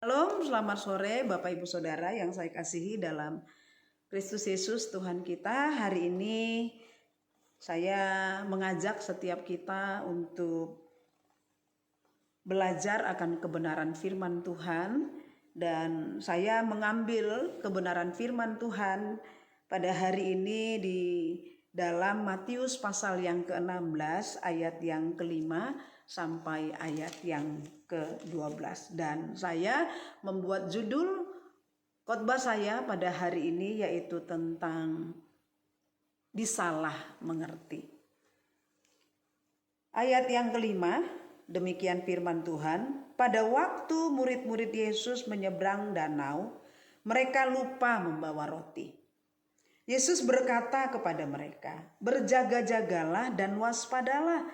Shalom, selamat sore Bapak Ibu Saudara yang saya kasihi dalam Kristus Yesus Tuhan kita. Hari ini saya mengajak setiap kita untuk belajar akan kebenaran firman Tuhan, dan saya mengambil kebenaran firman Tuhan pada hari ini di dalam Matius pasal yang ke-16 ayat yang ke-5 sampai ayat yang ke-12. Dan saya membuat judul khotbah saya pada hari ini yaitu tentang disalah mengerti. Ayat yang ke-5, demikian firman Tuhan, pada waktu murid-murid Yesus menyeberang danau, mereka lupa membawa roti. Yesus berkata kepada mereka, berjaga-jagalah dan waspadalah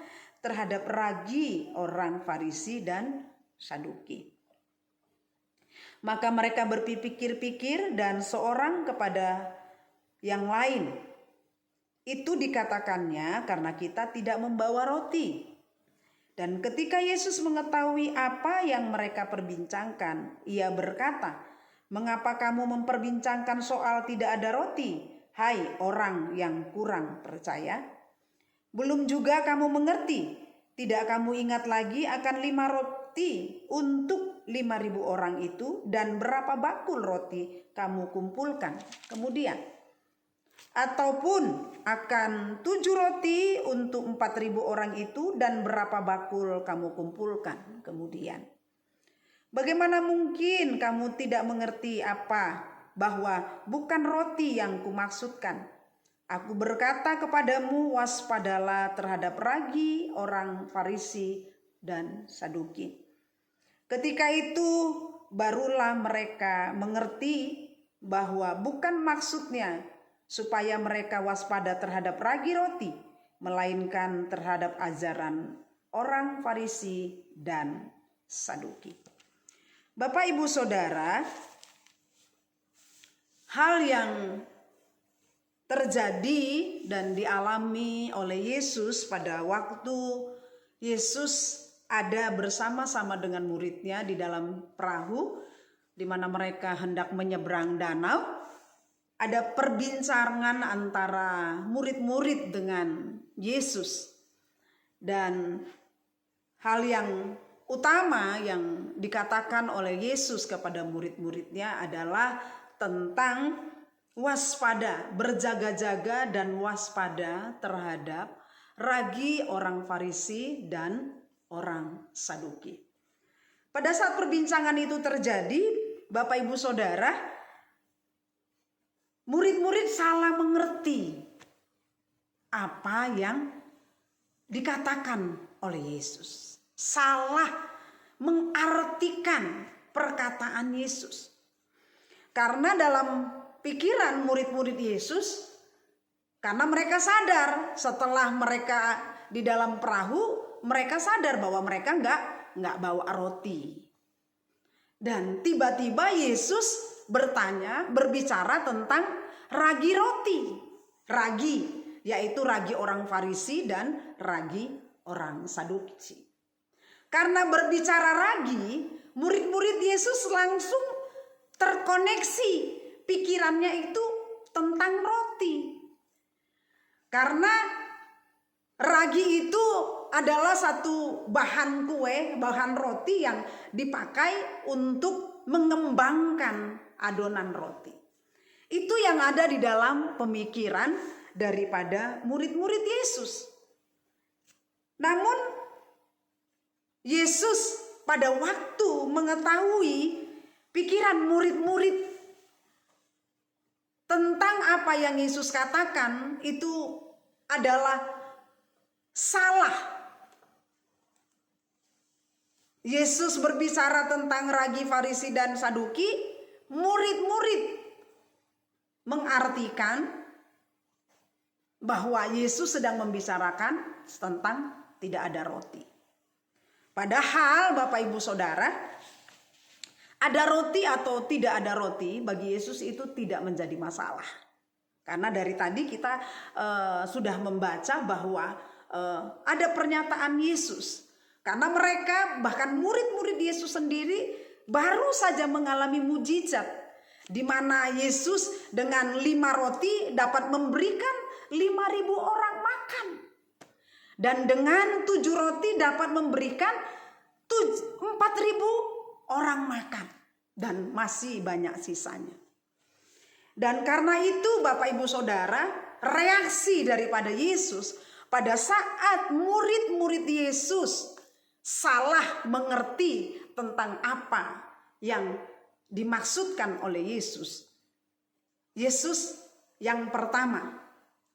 terhadap ragi orang Farisi dan Saduki. Maka mereka berpikir-pikir dan seorang kepada yang lain, itu dikatakannya karena kita tidak membawa roti. Dan ketika Yesus mengetahui apa yang mereka perbincangkan, ia berkata, mengapa kamu memperbincangkan soal tidak ada roti? Hai orang yang kurang percaya, belum juga kamu mengerti? Tidak kamu ingat lagi akan 5 roti untuk 5.000 orang itu, dan berapa bakul roti kamu kumpulkan kemudian? Ataupun akan 7 roti untuk 4.000 orang itu, dan berapa bakul kamu kumpulkan kemudian? Bagaimana mungkin kamu tidak mengerti apa bahwa bukan roti yang kumaksudkan? Aku berkata kepadamu, waspadalah terhadap ragi orang Farisi dan Saduki. Ketika itu barulah mereka mengerti bahwa bukan maksudnya supaya mereka waspada terhadap ragi roti, melainkan terhadap ajaran orang Farisi dan Saduki. Bapak Ibu Saudara, hal yang terjadi dan dialami oleh Yesus pada waktu Yesus ada bersama-sama dengan muridnya di dalam perahu di mana mereka hendak menyeberang danau. Ada perbincangan antara murid-murid dengan Yesus, dan hal yang utama yang dikatakan oleh Yesus kepada murid-muridnya adalah tentang waspada, berjaga-jaga dan waspada terhadap ragi orang Farisi dan orang Saduki. Pada saat perbincangan itu terjadi, Bapak Ibu Saudara, murid-murid salah mengerti apa yang dikatakan oleh Yesus. Salah mengartikan perkataan Yesus. Karena dalam pikiran murid-murid Yesus, karena mereka sadar setelah mereka di dalam perahu, mereka sadar bahwa mereka nggak bawa roti. Dan tiba-tiba Yesus berbicara tentang ragi roti. Ragi, yaitu ragi orang Farisi dan ragi orang Saduki. Karena berbicara ragi, murid-murid Yesus langsung terkoneksi pikirannya itu tentang roti. Karena ragi itu adalah satu bahan kue, bahan roti yang dipakai untuk mengembangkan adonan roti. Itu yang ada di dalam pemikiran daripada murid-murid Yesus. Namun Yesus pada waktu mengetahui pikiran murid-murid tentang apa yang Yesus katakan itu adalah salah. Yesus berbicara tentang ragi Farisi dan Saduki, murid-murid mengartikan bahwa Yesus sedang membicarakan tentang tidak ada roti. Padahal Bapak Ibu Saudara, ada roti atau tidak ada roti bagi Yesus itu tidak menjadi masalah. Karena dari tadi kita sudah membaca bahwa ada pernyataan Yesus. Karena mereka bahkan murid-murid Yesus sendiri baru saja mengalami mujizat, di mana Yesus dengan 5 roti dapat memberikan 5.000 orang makan. Dan dengan 7 roti dapat memberikan 4.000 orang makan. Dan masih banyak sisanya. Dan karena itu Bapak Ibu Saudara, reaksi daripada Yesus pada saat murid-murid Yesus salah mengerti tentang apa yang dimaksudkan oleh Yesus. Yesus yang pertama,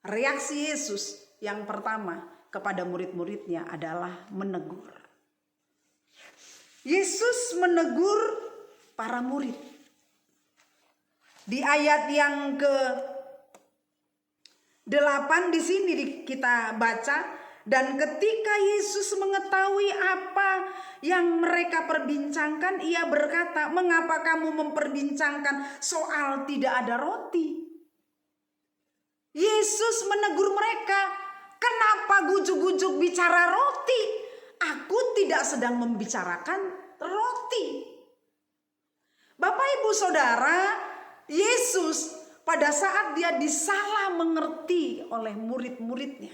reaksi Yesus yang pertama kepada murid-muridnya adalah menegur. Yesus menegur para murid. Di ayat yang ke-8 di sini kita baca, dan ketika Yesus mengetahui apa yang mereka perbincangkan, ia berkata, "Mengapa kamu memperbincangkan soal tidak ada roti?" Yesus menegur mereka, "Kenapa gujuk-gujuk bicara roti? Aku tidak sedang membicarakan roti." Bapak Ibu Saudara, Yesus pada saat dia disalah mengerti oleh murid-muridnya,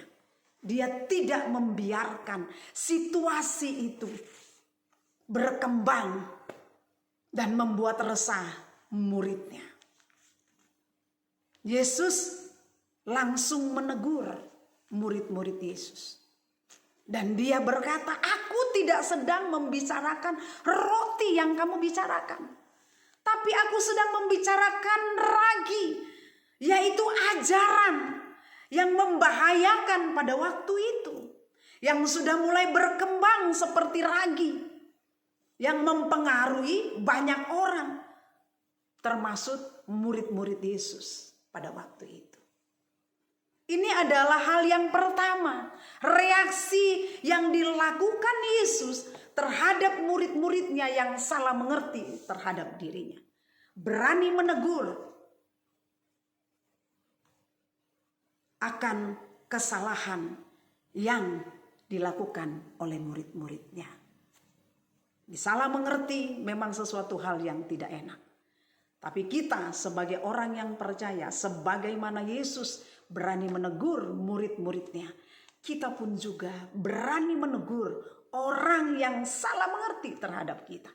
dia tidak membiarkan situasi itu berkembang dan membuat resah muridnya. Yesus langsung menegur murid-murid Yesus. Dan dia berkata, "Aku tidak sedang membicarakan roti yang kamu bicarakan. Tapi aku sedang membicarakan ragi, yaitu ajaran yang membahayakan pada waktu itu. Yang sudah mulai berkembang seperti ragi. Yang mempengaruhi banyak orang. Termasuk murid-murid Yesus pada waktu itu. Ini adalah hal yang pertama. Reaksi yang dilakukan Yesus terhadap murid-muridnya yang salah mengerti terhadap dirinya. Berani menegur akan kesalahan yang dilakukan oleh murid-muridnya. Salah mengerti memang sesuatu hal yang tidak enak. Tapi kita sebagai orang yang percaya, sebagaimana Yesus berani menegur murid-muridnya, kita pun juga berani menegur orang yang salah mengerti terhadap kita.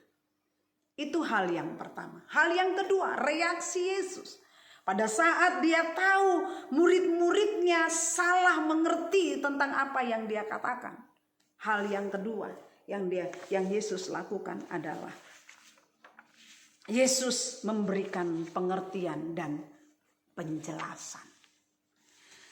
Itu hal yang pertama. Hal yang kedua, reaksi Yesus. Pada saat dia tahu murid-muridnya salah mengerti tentang apa yang dia katakan. Hal yang kedua yang Yesus lakukan adalah Yesus memberikan pengertian dan penjelasan.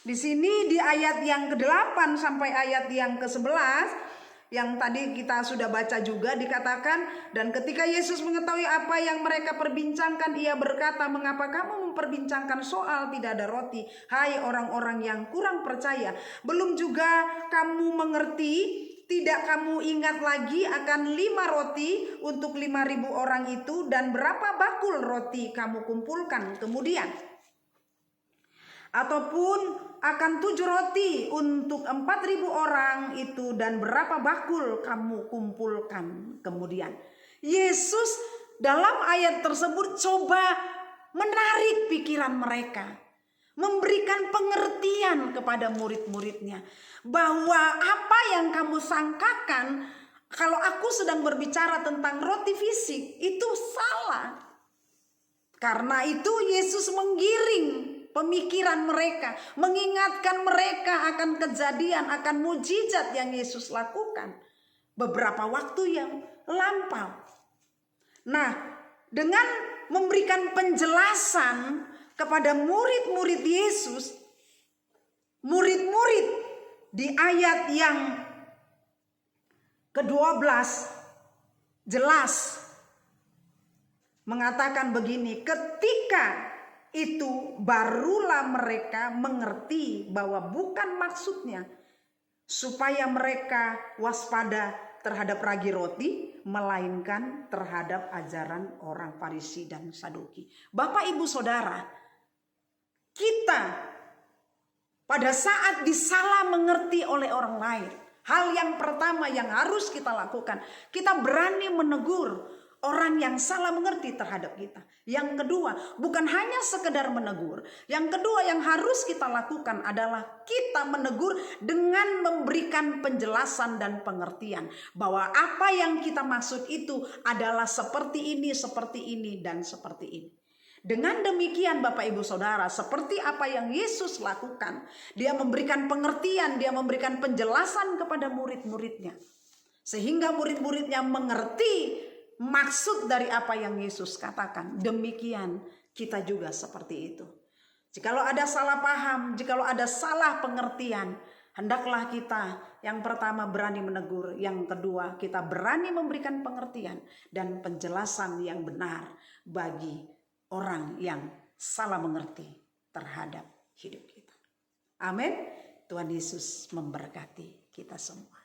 Di sini di ayat yang ke-8 sampai ayat yang ke-11 yang tadi kita sudah baca juga dikatakan, dan ketika Yesus mengetahui apa yang mereka perbincangkan, ia berkata, "Mengapa kamu memperbincangkan soal tidak ada roti, hai orang-orang yang kurang percaya? Belum juga kamu mengerti? Tidak kamu ingat lagi akan 5 roti untuk 5.000 orang itu, dan berapa bakul roti kamu kumpulkan kemudian? Ataupun akan 7 roti untuk 4.000 orang itu, dan berapa bakul kamu kumpulkan kemudian?" Yesus dalam ayat tersebut coba menarik pikiran mereka, memberikan pengertian kepada murid-muridnya bahwa apa yang kamu sangkakan kalau aku sedang berbicara tentang roti fisik itu salah. Karena itu Yesus menggiring pemikiran mereka, mengingatkan mereka akan kejadian, akan mujizat yang Yesus lakukan beberapa waktu yang lampau. Nah, dengan memberikan penjelasan kepada murid-murid Yesus, murid-murid di ayat yang ke-12 jelas mengatakan begini, ketika itu barulah mereka mengerti bahwa bukan maksudnya supaya mereka waspada terhadap ragi roti, melainkan terhadap ajaran orang Farisi dan Saduki. Bapak Ibu Saudara, kita pada saat disalah mengerti oleh orang lain, hal yang pertama yang harus kita lakukan, kita berani menegur orang yang salah mengerti terhadap kita. Yang kedua, bukan hanya sekedar menegur. Yang kedua yang harus kita lakukan adalah kita menegur dengan memberikan penjelasan dan pengertian. Bahwa apa yang kita maksud itu adalah seperti ini, dan seperti ini. Dengan demikian Bapak Ibu Saudara, seperti apa yang Yesus lakukan. Dia memberikan pengertian, dia memberikan penjelasan kepada murid-muridnya. Sehingga murid-muridnya mengerti maksud dari apa yang Yesus katakan. Demikian kita juga seperti itu. Jikalau ada salah paham, jikalau ada salah pengertian, hendaklah kita yang pertama berani menegur, yang kedua kita berani memberikan pengertian dan penjelasan yang benar bagi orang yang salah mengerti terhadap hidup kita. Amin. Tuhan Yesus memberkati kita semua.